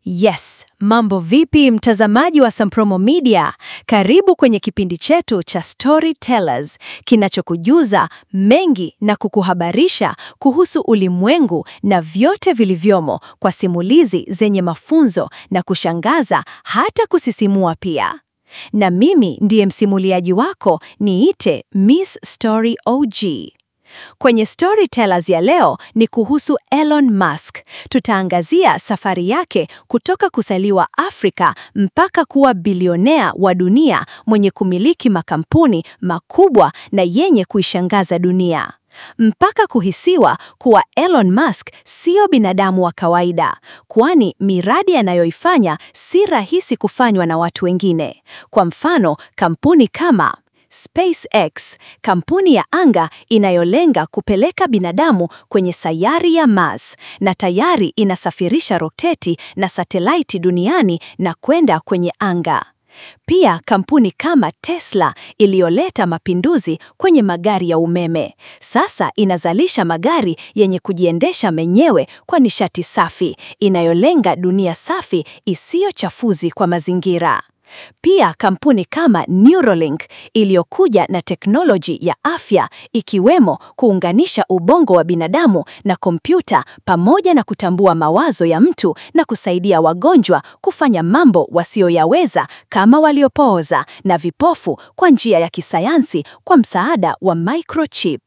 Yes, mambo vipi mtazamaji wa Sampromo Media? Karibu kwenye kipindi chetu cha Storytellers, kinachokujuza mengi na kukuhabarisha kuhusu ulimwengu na vyote vilivyomo kwa simulizi zenye mafunzo na kushangaza hata kusisimua pia. Na mimi ndiye msimuliaji wako, niite Miss Story OG. Kwenye Storytellers ya leo ni kuhusu Elon Musk. Tutaangazia safari yake kutoka kuzaliwa Afrika mpaka kuwa bilionea wa dunia mwenye kumiliki makampuni makubwa na yenye kuishangaza dunia. Mpaka kuhisiwa kuwa Elon Musk sio binadamu wa kawaida, kwani miradi anayoifanya si rahisi kufanywa na watu wengine. Kwa mfano, kampuni kama SpaceX, kampuni ya anga inayolenga kupeleka binadamu kwenye sayari ya Mars, na tayari inasafirisha roketi na satelaiti duniani na kwenda kwenye anga. Pia kampuni kama Tesla iliyoleta mapinduzi kwenye magari ya umeme. Sasa inazalisha magari yenye kujiendesha menyewe kwa nishati safi, inayolenga dunia safi isiyo chafuzi kwa mazingira. Pia kampuni kama Neuralink iliyokuja na teknoloji ya afya, ikiwemo kuunganisha ubongo wa binadamu na kompyuta pamoja na kutambua mawazo ya mtu na kusaidia wagonjwa kufanya mambo wasioyaweza kama waliopooza na vipofu kwa njia ya kisayansi kwa msaada wa microchip.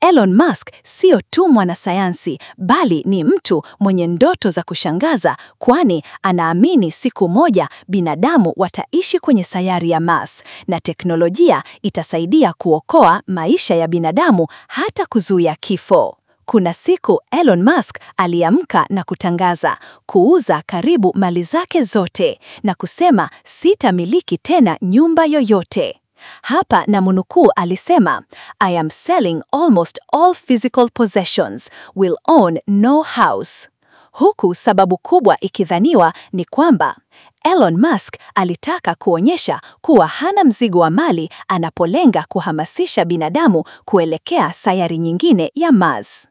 Elon Musk sio tu mwanasayansi, bali ni mtu mwenye ndoto za kushangaza, kwani anaamini siku moja binadamu wataishi kwenye sayari ya Mars na teknolojia itasaidia kuokoa maisha ya binadamu hata kuzuia kifo. Kuna siku Elon Musk aliamka na kutangaza kuuza karibu mali zake zote na kusema sitamiliki tena nyumba yoyote. Hapa na munukuu alisema, I am selling almost all physical possessions, will own no house. Huku sababu kubwa ikidhaniwa ni kwamba Elon Musk alitaka kuonyesha kuwa hana mzigo wa mali anapolenga kuhamasisha binadamu kuelekea sayari nyingine ya Mars.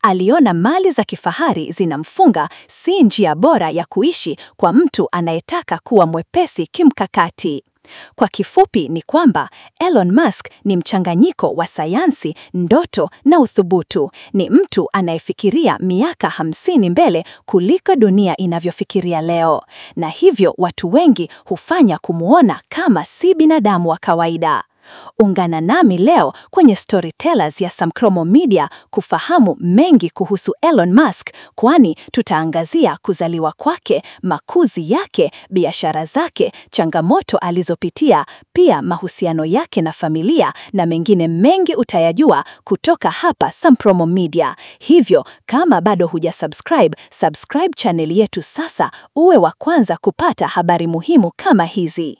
Aliona mali za kifahari zinamfunga si njia bora ya kuishi kwa mtu anayetaka kuwa mwepesi kimkakati. Kwa kifupi ni kwamba Elon Musk ni mchanganyiko wa sayansi, ndoto na uthubutu. Ni mtu anayefikiria miaka 50 mbele kuliko dunia inavyofikiria leo. Na hivyo watu wengi hufanya kumuona kama si binadamu wa kawaida. Ungana nami leo kwenye Storytellers ya Sampromo Media kufahamu mengi kuhusu Elon Musk, kwani tutaangazia kuzaliwa kwake, makuzi yake, biashara zake, changamoto alizopitia, pia mahusiano yake na familia na mengine mengi utayajua kutoka hapa Sampromo Media. Hivyo, kama bado hujasubscribe, subscribe channel yetu sasa uwe wa kwanza kupata habari muhimu kama hizi.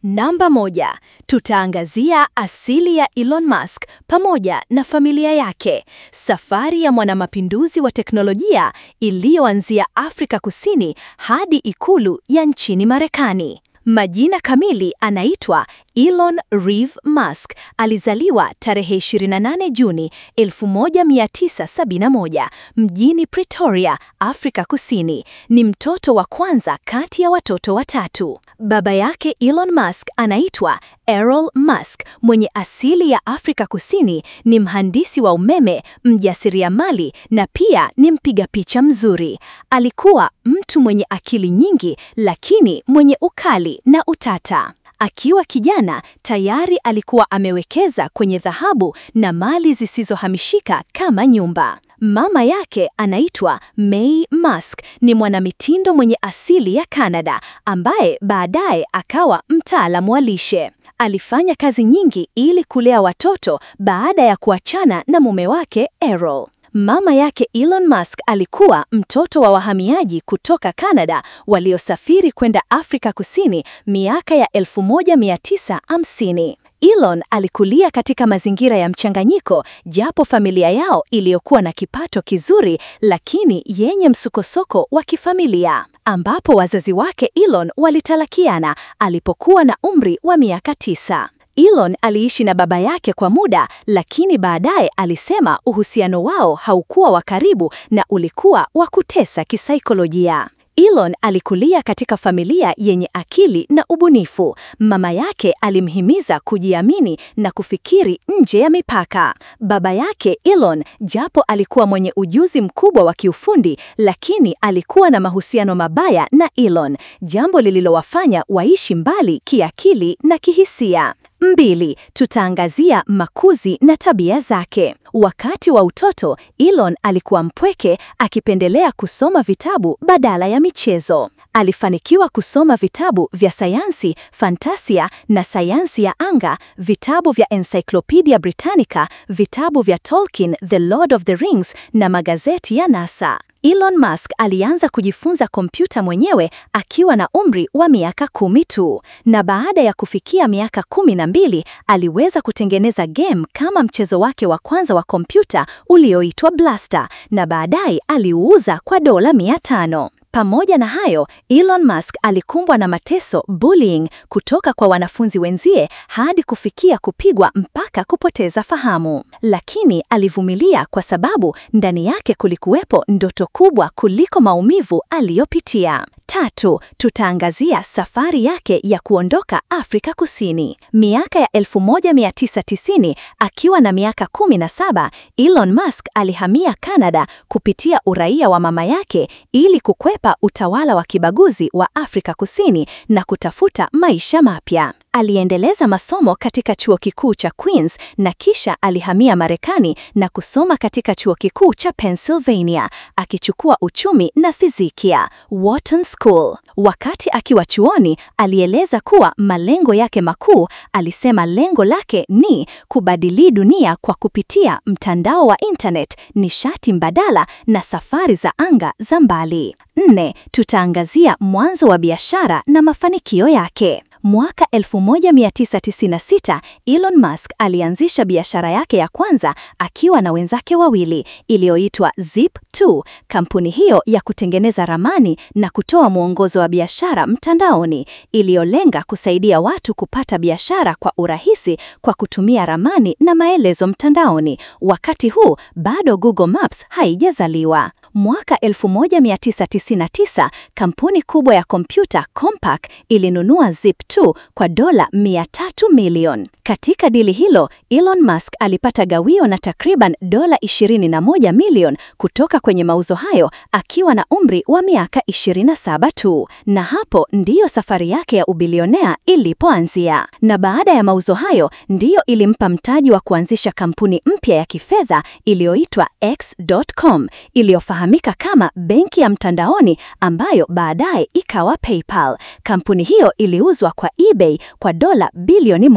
Namba 1, tutaangazia asili ya Elon Musk pamoja na familia yake. Safari ya mwanamapinduzi wa teknolojia iliyoanzia Afrika Kusini hadi ikulu ya nchini Marekani. Majina kamili anaitwa Elon Reeve Musk. Alizaliwa tarehe 28 Juni 1971 mjini Pretoria, Afrika Kusini. Ni mtoto wa kwanza kati ya watoto watatu. Baba yake Elon Musk anaitwa Errol Musk, mwenye asili ya Afrika Kusini. Ni mhandisi wa umeme, mjasiriamali na pia ni mpiga picha mzuri. Alikuwa mtu mwenye akili nyingi, lakini mwenye ukali na utata. Akiwa kijana, tayari alikuwa amewekeza kwenye dhahabu na mali zisizohamishika kama nyumba. Mama yake anaitwa May Musk, ni mwanamitindo mwenye asili ya Canada, ambaye baadaye akawa mtaalamu wa lishe. Alifanya kazi nyingi ili kulea watoto baada ya kuachana na mume wake Errol. Mama yake Elon Musk alikuwa mtoto wa wahamiaji kutoka Canada waliosafiri kwenda Afrika Kusini miaka ya 1950. Elon alikulia katika mazingira ya mchanganyiko, japo familia yao iliyokuwa na kipato kizuri lakini yenye msukosoko wa kifamilia, ambapo wazazi wake Elon walitalakiana alipokuwa na umri wa miaka 9. Elon aliishi na baba yake kwa muda, lakini baadaye alisema uhusiano wao haukuwa wa karibu na ulikuwa wa kutesa kisaikolojia. Elon alikulia katika familia yenye akili na ubunifu. Mama yake alimhimiza kujiamini na kufikiri nje ya mipaka. Baba yake Elon, japo alikuwa mwenye ujuzi mkubwa wa kiufundi, lakini alikuwa na mahusiano mabaya na Elon, jambo lililowafanya waishi mbali kiakili na kihisia. 2. Tutaangazia makuzi na tabia zake. Wakati wa utoto, Elon alikuwa mpweke, akipendelea kusoma vitabu badala ya michezo. Alifanikiwa kusoma vitabu vya sayansi, fantasia na sayansi ya anga, vitabu vya Encyclopedia Britannica, vitabu vya Tolkien, The Lord of the Rings na magazeti ya NASA. Elon Musk alianza kujifunza kompyuta mwenyewe akiwa na umri wa miaka 10 tu, na baada ya kufikia miaka 12 aliweza kutengeneza game kama mchezo wake wa kwanza wa kompyuta ulioitwa Blaster, na baadaye aliuuza kwa $500. Pamoja na hayo, Elon Musk alikumbwa na mateso, bullying, kutoka kwa wanafunzi wenzie hadi kufikia kupigwa mpaka kupoteza fahamu. Lakini alivumilia kwa sababu ndani yake kulikuwepo ndoto kubwa kuliko maumivu aliyopitia. 3. Tutaangazia safari yake ya kuondoka Afrika Kusini. Miaka ya 1990, akiwa na miaka 17, Elon Musk alihamia Canada kupitia uraia wa mama yake ili kukwepa utawala wa kibaguzi wa Afrika Kusini na kutafuta maisha mapya. Aliendeleza masomo katika chuo kikuu cha Queens na kisha alihamia Marekani na kusoma katika chuo kikuu cha Pennsylvania, akichukua uchumi na fizikia, Wharton School. Wakati akiwa chuoni, alieleza kuwa malengo yake makuu, alisema lengo lake ni kubadili dunia kwa kupitia mtandao wa internet, nishati mbadala na safari za anga za mbali. 4. Tutaangazia mwanzo wa biashara na mafanikio yake. Mwaka 1996, Elon Musk alianzisha biashara yake ya kwanza akiwa na wenzake wawili, iliyoitwa Zip2, kampuni hiyo ya kutengeneza ramani na kutoa mwongozo wa biashara mtandaoni, iliyolenga kusaidia watu kupata biashara kwa urahisi kwa kutumia ramani na maelezo mtandaoni. Wakati huu bado Google Maps haijazaliwa. Mwaka 1999, kampuni kubwa ya kompyuta Compaq ilinunua Zip2 kwa $300 milioni. Katika dili hilo, Elon Musk alipata gawio na takriban $21 milioni kutoka kwenye mauzo hayo akiwa na umri wa miaka 27 tu. Na hapo ndiyo safari yake ya ubilionea ilipoanzia. Na baada ya mauzo hayo, ndiyo ilimpa mtaji wa kuanzisha kampuni mpya ya kifedha iliyoitwa X.com, iliyofahamika kama benki ya mtandaoni ambayo baadaye ikawa PayPal. Kampuni hiyo iliuzwa kwa eBay kwa $1.5 bilioni,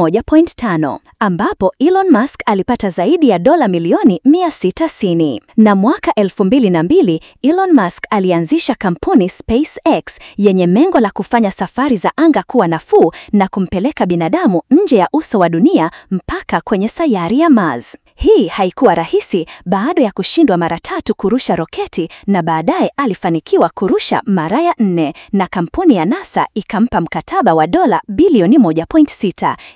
ambapo Elon Musk alipata zaidi ya $660. Na mwaka 2002, Elon Musk alianzisha kampuni SpaceX yenye lengo la kufanya safari za anga kuwa nafuu na kumpeleka binadamu nje ya uso wa dunia mpaka kwenye sayari ya Mars. Hii haikuwa rahisi baada ya kushindwa mara 3 kurusha roketi, na baadaye alifanikiwa kurusha mara ya 4, na kampuni ya NASA ikampa mkataba wa $1.6 bilioni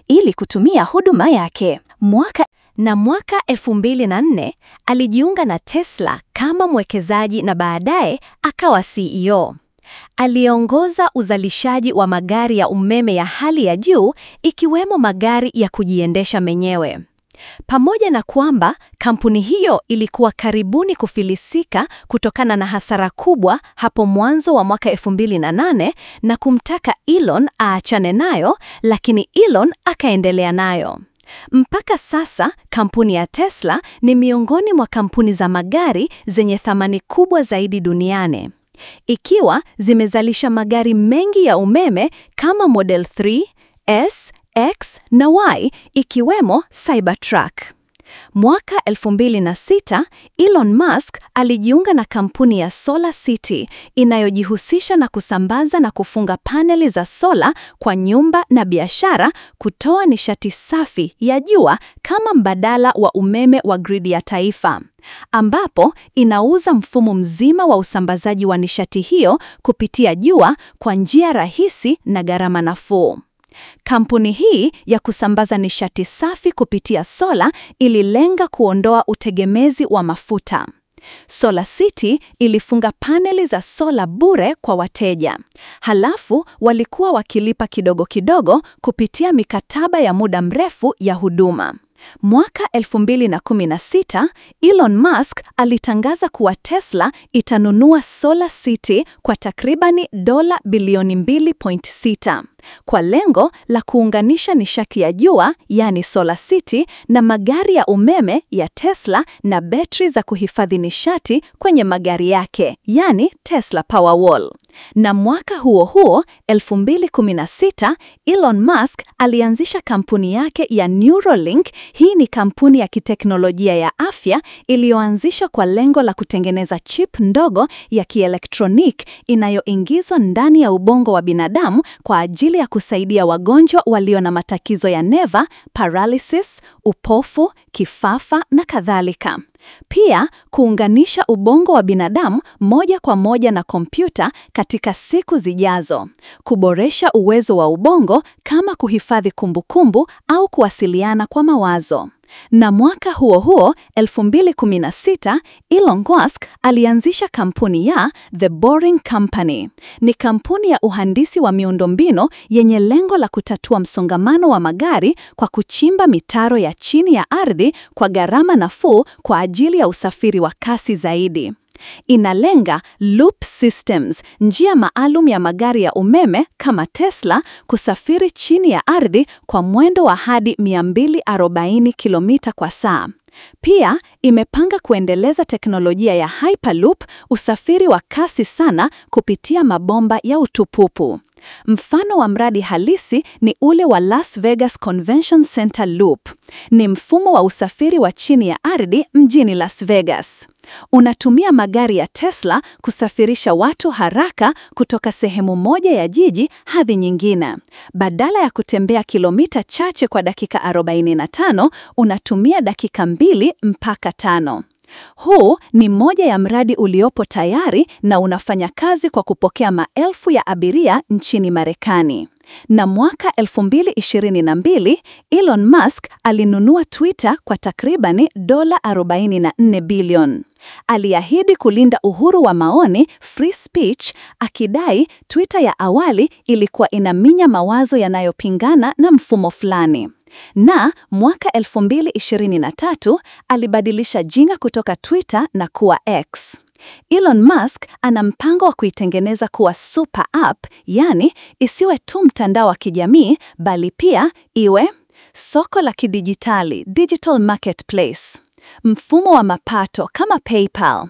ili kutumia huduma yake. Mwaka 2004 alijiunga na Tesla kama mwekezaji na baadaye akawa CEO. Aliongoza uzalishaji wa magari ya umeme ya hali ya juu, ikiwemo magari ya kujiendesha menyewe. Pamoja na kwamba kampuni hiyo ilikuwa karibuni kufilisika kutokana na hasara kubwa hapo mwanzo wa mwaka 2008 na kumtaka Elon aachane nayo, lakini Elon akaendelea nayo. Mpaka sasa kampuni ya Tesla ni miongoni mwa kampuni za magari zenye thamani kubwa zaidi duniani, ikiwa zimezalisha magari mengi ya umeme kama Model 3, S, X na Y, ikiwemo Cybertruck. Mwaka 2006, Elon Musk alijiunga na kampuni ya SolarCity inayojihusisha na kusambaza na kufunga paneli za sola kwa nyumba na biashara, kutoa nishati safi ya jua kama mbadala wa umeme wa gridi ya taifa, ambapo inauza mfumo mzima wa usambazaji wa nishati hiyo kupitia jua kwa njia rahisi na gharama nafuu. Kampuni hii ya kusambaza nishati safi kupitia sola ililenga kuondoa utegemezi wa mafuta. SolarCity ilifunga paneli za sola bure kwa wateja. Halafu walikuwa wakilipa kidogo kidogo kupitia mikataba ya muda mrefu ya huduma. Mwaka 2016, Elon Musk alitangaza kuwa Tesla itanunua SolarCity kwa takribani dola bilioni 2.6 kwa lengo la kuunganisha nishati ya jua, yani SolarCity, na magari ya umeme ya Tesla na betri za kuhifadhi nishati kwenye magari yake, yani Tesla Powerwall. Na mwaka huo huo 2016, Elon Musk alianzisha kampuni yake ya Neuralink. Hii ni kampuni ya kiteknolojia ya afya iliyoanzishwa kwa lengo la kutengeneza chip ndogo ya kielektroniki inayoingizwa ndani ya ubongo wa binadamu kwa ajili ya kusaidia wagonjwa walio na matatizo ya neva, paralysis, upofu, kifafa na kadhalika. Pia kuunganisha ubongo wa binadamu moja kwa moja na kompyuta katika siku zijazo, kuboresha uwezo wa ubongo kama kuhifadhi kumbukumbu au kuwasiliana kwa mawazo. Na mwaka huo huo 2016, Elon Musk alianzisha kampuni ya The Boring Company. Ni kampuni ya uhandisi wa miundombinu yenye lengo la kutatua msongamano wa magari kwa kuchimba mitaro ya chini ya ardhi kwa gharama nafuu kwa ajili ya usafiri wa kasi zaidi. Inalenga loop systems, njia maalum ya magari ya umeme kama Tesla kusafiri chini ya ardhi kwa mwendo wa hadi 240 km kwa saa. Pia imepanga kuendeleza teknolojia ya Hyperloop, usafiri wa kasi sana kupitia mabomba ya utupupu. Mfano wa mradi halisi ni ule wa Las Vegas Convention Center Loop. Ni mfumo wa usafiri wa chini ya ardhi mjini Las Vegas. Unatumia magari ya Tesla kusafirisha watu haraka kutoka sehemu moja ya jiji hadi nyingine. Badala ya kutembea kilomita chache kwa dakika 45, unatumia dakika 2 mpaka 5. Huu ni moja ya mradi uliopo tayari na unafanya kazi kwa kupokea maelfu ya abiria nchini Marekani. Na mwaka 2022, Elon Musk alinunua Twitter kwa takribani dola 44 bilioni. Aliahidi kulinda uhuru wa maoni, free speech, akidai Twitter ya awali ilikuwa inaminya mawazo yanayopingana na mfumo fulani. Na mwaka 2023 alibadilisha jina kutoka Twitter na kuwa X. Elon Musk ana mpango wa kuitengeneza kuwa super app, yani isiwe tu mtandao wa kijamii bali pia iwe soko la kidijitali, digital marketplace, mfumo wa mapato kama PayPal,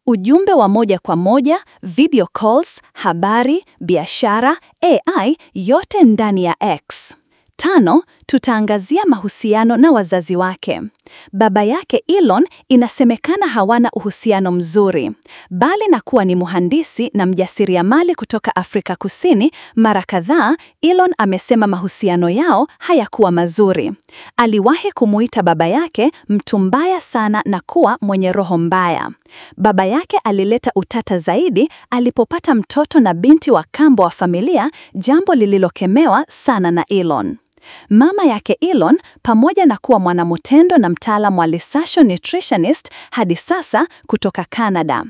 ujumbe wa moja kwa moja, video calls, habari, biashara, AI, yote ndani ya X. 5, tutaangazia mahusiano na wazazi wake. Baba yake Elon inasemekana hawana uhusiano mzuri. Bali na kuwa ni mhandisi na mjasiriamali kutoka Afrika Kusini, mara kadhaa Elon amesema mahusiano yao hayakuwa mazuri. Aliwahi kumuita baba yake mtu mbaya sana na kuwa mwenye roho mbaya. Baba yake alileta utata zaidi alipopata mtoto na binti wa kambo wa familia, jambo lililokemewa sana na Elon. Mama yake Elon, pamoja na kuwa mwanamtendo na mtaalamu wa lisasho nutritionist hadi sasa kutoka Canada,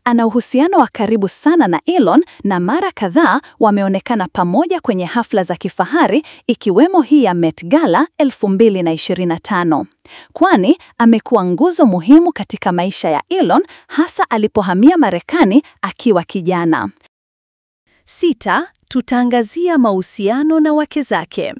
ana uhusiano wa karibu sana na Elon na mara kadhaa wameonekana pamoja kwenye hafla za kifahari ikiwemo hii ya Met Gala 2025. Kwani amekuwa nguzo muhimu katika maisha ya Elon hasa alipohamia Marekani akiwa kijana. 6, tutaangazia mahusiano na wake zake.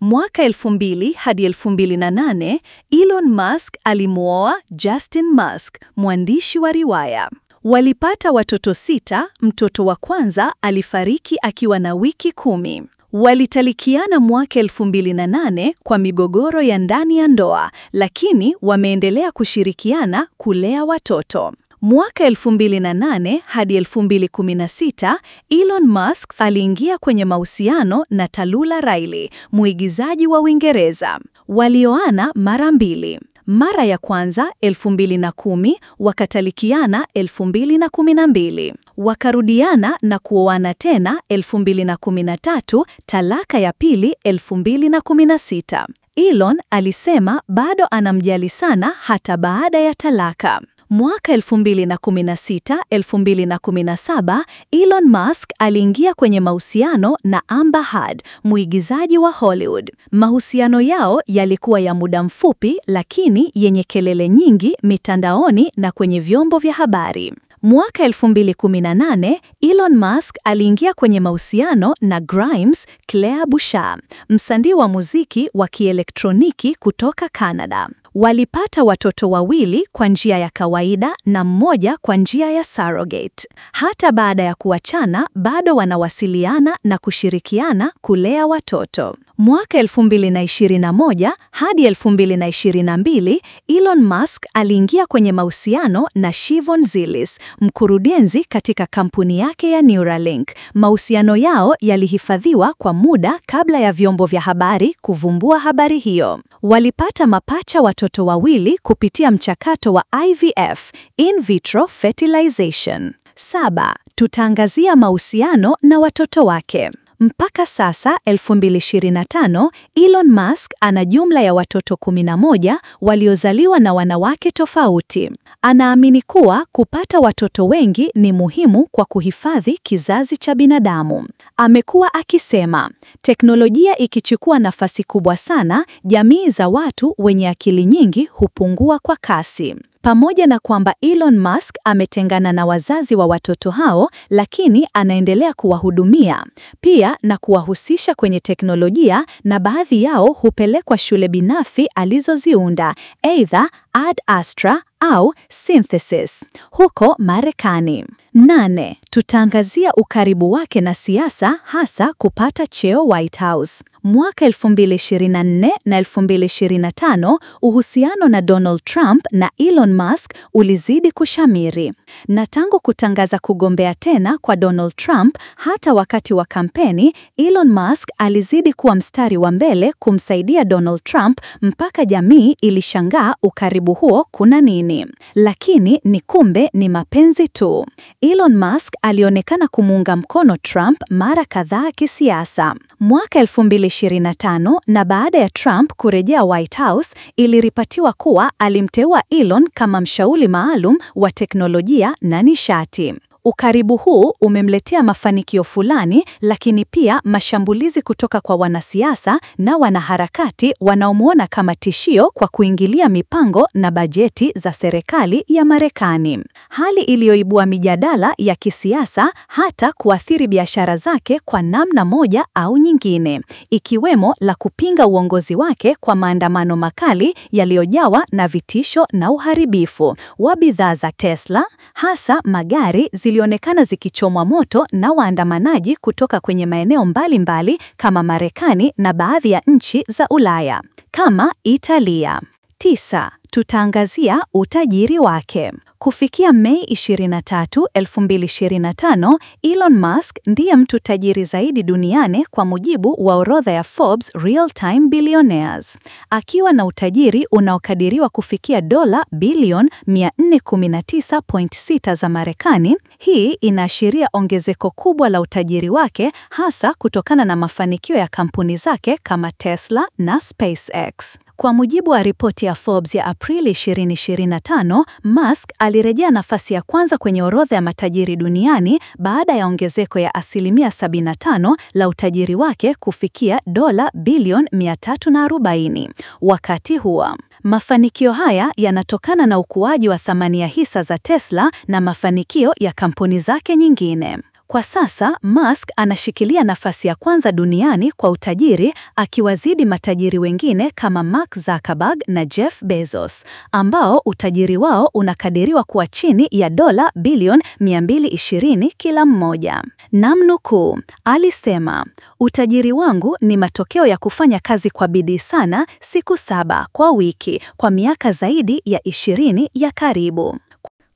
Mwaka 2000 hadi 2008, Elon Musk alimuoa Justin Musk, mwandishi wa riwaya. Walipata watoto 6, mtoto wa kwanza alifariki akiwa na wiki 10. Walitalikiana mwaka 2008 kwa migogoro ya ndani ya ndoa, lakini wameendelea kushirikiana kulea watoto. Mwaka 2008 hadi 2016, Elon Musk aliingia kwenye mahusiano na Tallulah Riley, muigizaji wa Uingereza. Walioana mara 2. Mara ya kwanza 2010, wakatalikiana 2012. Wakarudiana na kuoana tena 2013, talaka ya pili 2016. Elon alisema bado anamjali sana hata baada ya talaka. Mwaka 2016-2017, Elon Musk aliingia kwenye mahusiano na Amber Heard, mwigizaji wa Hollywood. Mahusiano yao yalikuwa ya muda mfupi lakini yenye kelele nyingi mitandaoni na kwenye vyombo vya habari. Mwaka 2018, Elon Musk aliingia kwenye mahusiano na Grimes Claire Bouchard, msanii wa muziki wa kielektroniki kutoka Canada. Walipata watoto wawili kwa njia ya kawaida na mmoja kwa njia ya surrogate. Hata baada ya kuachana, bado wanawasiliana na kushirikiana kulea watoto. Mwaka 2021 hadi 2022, Elon Musk aliingia kwenye mahusiano na Shivon Zilis, mkurugenzi katika kampuni yake ya Neuralink. Mahusiano yao yalihifadhiwa kwa muda kabla ya vyombo vya habari kuvumbua habari hiyo. Walipata mapacha watoto wawili kupitia mchakato wa IVF, in vitro fertilization. 7. Tutaangazia mahusiano na watoto wake. Mpaka sasa 2025, Elon Musk ana jumla ya watoto 11 waliozaliwa na wanawake tofauti. Anaamini kuwa kupata watoto wengi ni muhimu kwa kuhifadhi kizazi cha binadamu. Amekuwa akisema, teknolojia ikichukua nafasi kubwa sana, jamii za watu wenye akili nyingi hupungua kwa kasi. Pamoja na kwamba Elon Musk ametengana na wazazi wa watoto hao, lakini anaendelea kuwahudumia pia na kuwahusisha kwenye teknolojia, na baadhi yao hupelekwa shule binafsi alizoziunda, aidha Ad Astra au Synthesis huko Marekani. 8. Tutaangazia ukaribu wake na siasa, hasa kupata cheo White House. Mwaka 2024 na 2025, uhusiano na Donald Trump na Elon Musk ulizidi kushamiri. Na tangu kutangaza kugombea tena kwa Donald Trump, hata wakati wa kampeni, Elon Musk alizidi kuwa mstari wa mbele kumsaidia Donald Trump, mpaka jamii ilishangaa ukaribu huo kuna nini. Lakini ni kumbe ni mapenzi tu. Elon Musk alionekana kumuunga mkono Trump mara kadhaa kisiasa. Mwaka 2025, na baada ya Trump kurejea White House, iliripatiwa kuwa alimteua Elon kama mshauri maalum wa teknolojia na nishati. Ukaribu huu umemletea mafanikio fulani, lakini pia mashambulizi kutoka kwa wanasiasa na wanaharakati wanaomuona kama tishio kwa kuingilia mipango na bajeti za serikali ya Marekani. Hali iliyoibua mijadala ya kisiasa, hata kuathiri biashara zake kwa namna moja au nyingine, ikiwemo la kupinga uongozi wake kwa maandamano makali yaliyojawa na vitisho na uharibifu wa bidhaa za Tesla, hasa magari zilionekana zikichomwa moto na waandamanaji kutoka kwenye maeneo mbalimbali kama Marekani na baadhi ya nchi za Ulaya kama Italia. 9. Tutaangazia utajiri wake. Kufikia Mei 23, 2025, Elon Musk ndiye mtu tajiri zaidi duniani kwa mujibu wa orodha ya Forbes Real-Time Billionaires, akiwa na utajiri unaokadiriwa kufikia dola bilioni 419.6 za Marekani. Hii inaashiria ongezeko kubwa la utajiri wake, hasa kutokana na mafanikio ya kampuni zake kama Tesla na SpaceX. Kwa mujibu wa ripoti ya Forbes ya Aprili 2025, Musk alirejea nafasi ya kwanza kwenye orodha ya matajiri duniani baada ya ongezeko ya asilimia 75 la utajiri wake kufikia dola bilioni 340. Wakati huo, mafanikio haya yanatokana na ukuaji wa thamani ya hisa za Tesla na mafanikio ya kampuni zake nyingine. Kwa sasa, Musk anashikilia nafasi ya kwanza duniani kwa utajiri, akiwazidi matajiri wengine kama Mark Zuckerberg na Jeff Bezos, ambao utajiri wao unakadiriwa kuwa chini ya dola bilioni 220 kila mmoja. Namnukuu, alisema, "Utajiri wangu ni matokeo ya kufanya kazi kwa bidii sana, siku 7 kwa wiki, kwa miaka zaidi ya 20 ya karibu."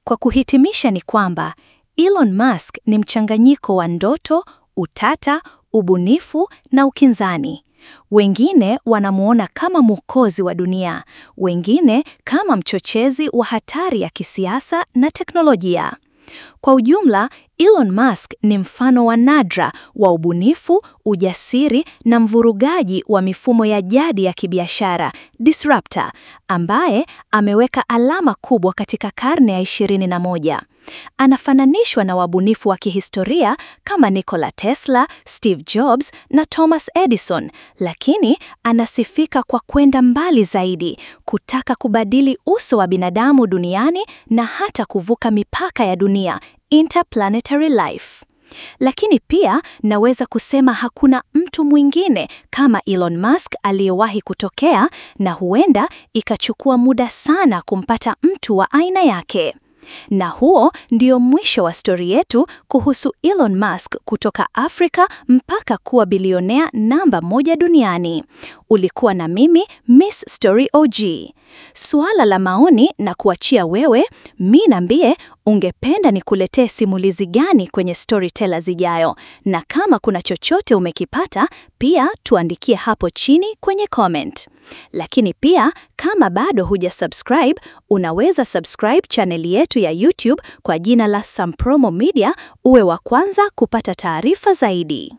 Kwa kuhitimisha ni kwamba Elon Musk ni mchanganyiko wa ndoto, utata, ubunifu na ukinzani. Wengine wanamuona kama mwokozi wa dunia, wengine kama mchochezi wa hatari ya kisiasa na teknolojia. Kwa ujumla, Elon Musk ni mfano wa nadra wa ubunifu, ujasiri na mvurugaji wa mifumo ya jadi ya kibiashara, disruptor, ambaye ameweka alama kubwa katika karne ya 21. Anafananishwa na wabunifu wa kihistoria kama Nikola Tesla, Steve Jobs na Thomas Edison, lakini anasifika kwa kwenda mbali zaidi, kutaka kubadili uso wa binadamu duniani na hata kuvuka mipaka ya dunia, interplanetary life. Lakini pia naweza kusema hakuna mtu mwingine kama Elon Musk aliyewahi kutokea, na huenda ikachukua muda sana kumpata mtu wa aina yake. Na huo ndio mwisho wa stori yetu kuhusu Elon Musk kutoka Afrika mpaka kuwa bilionea namba 1 duniani. Ulikuwa na mimi, Miss Story OG. Suala la maoni na kuachia wewe, niambie ungependa nikuletee simulizi gani kwenye Storytellers ijayo, na kama kuna chochote umekipata, pia tuandikie hapo chini kwenye comment. Lakini pia kama bado hujasubscribe, unaweza subscribe chaneli yetu ya YouTube kwa jina la Sampromo Media uwe wa kwanza kupata taarifa zaidi.